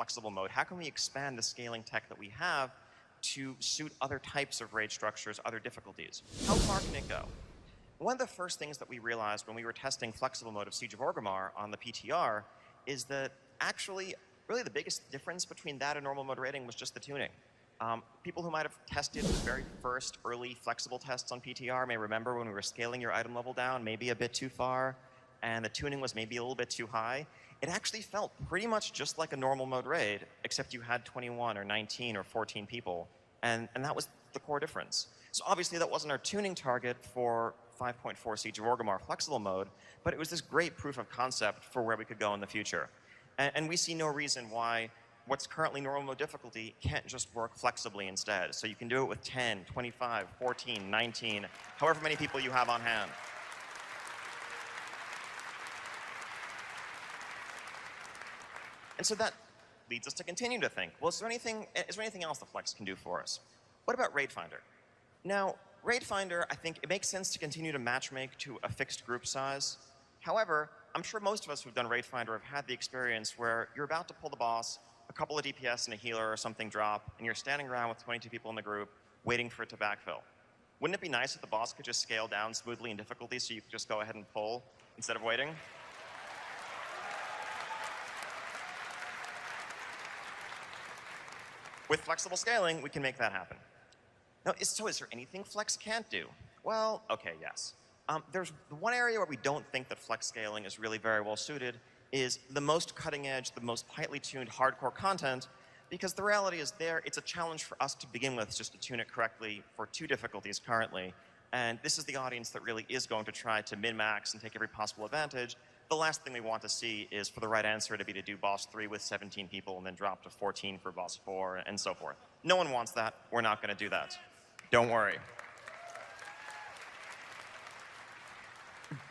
flexible mode? How can we expand the scaling tech that we have to suit other types of raid structures, other difficulties? How far can it go? One of the first things that we realized when we were testing flexible mode of Siege of Orgrimmar on the PTR is that actually, really the biggest difference between that and normal mode raiding was just the tuning. People who might have tested the very first early flexible tests on PTR may remember when we were scaling your item level down maybe a bit too far, and the tuning was maybe a little bit too high. It actually felt pretty much just like a normal mode raid, except you had 21 or 19 or 14 people, and that was the core difference. So obviously that wasn't our tuning target for 5.4 Siege of Orgrimmar flexible mode, but it was this great proof of concept for where we could go in the future. And we see no reason why what's currently normal mode difficulty can't just work flexibly instead. So you can do it with 10, 25, 14, 19, however many people you have on hand. And so that leads us to continue to think, well, is there anything else the Flex can do for us? What about Raid Finder? Now, Raid Finder, I think it makes sense to continue to matchmake to a fixed group size. However, I'm sure most of us who've done Raid Finder have had the experience where you're about to pull the boss, a couple of DPS and a healer or something drop, and you're standing around with 22 people in the group waiting for it to backfill. Wouldn't it be nice if the boss could just scale down smoothly in difficulty so you could just go ahead and pull instead of waiting? With flexible scaling, we can make that happen. Now, so is there anything Flex can't do? Well, okay, yes. There's one area where we don't think that Flex scaling is really very well suited is the most cutting edge, the most tightly tuned hardcore content, because the reality is it's a challenge for us to begin with just to tune it correctly for 2 difficulties currently. And this is the audience that really is going to try to min-max and take every possible advantage. The last thing we want to see is for the right answer to be to do boss 3 with 17 people and then drop to 14 for boss 4 and so forth. No one wants that. We're not going to do that. Don't worry.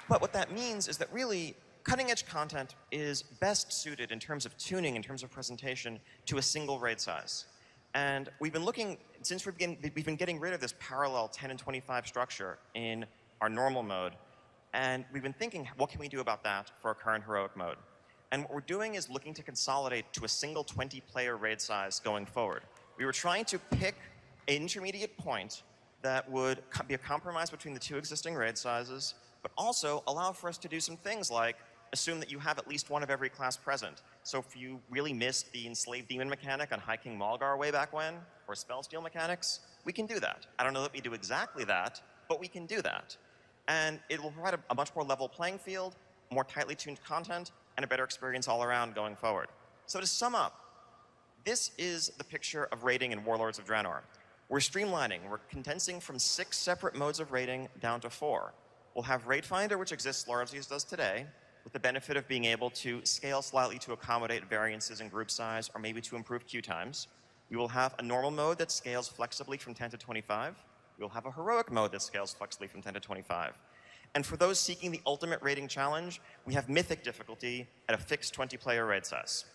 But what that means is that really cutting-edge content is best suited in terms of tuning, in terms of presentation, to a single raid size. And we've been looking, since we've been getting rid of this parallel 10 and 25 structure in our normal mode, and we've been thinking, what can we do about that for our current heroic mode? And what we're doing is looking to consolidate to a single 20-player raid size going forward. We were trying to pick an intermediate point that would be a compromise between the 2 existing raid sizes, but also allow for us to do some things like assume that you have at least one of every class present. So if you really missed the Enslaved Demon mechanic on High King Malgar way back when, or Spell Steal mechanics, we can do that. I don't know that we do exactly that, but we can do that. And it will provide a much more level playing field, more tightly tuned content, and a better experience all around going forward. So to sum up, this is the picture of raiding in Warlords of Draenor. We're streamlining. We're condensing from 6 separate modes of raiding down to 4. We'll have Raid Finder, which exists largely as does today, with the benefit of being able to scale slightly to accommodate variances in group size or maybe to improve queue times. We will have a normal mode that scales flexibly from 10 to 25. We'll have a heroic mode that scales flexibly from 10 to 25. And for those seeking the ultimate raiding challenge, we have mythic difficulty at a fixed 20-player raid size.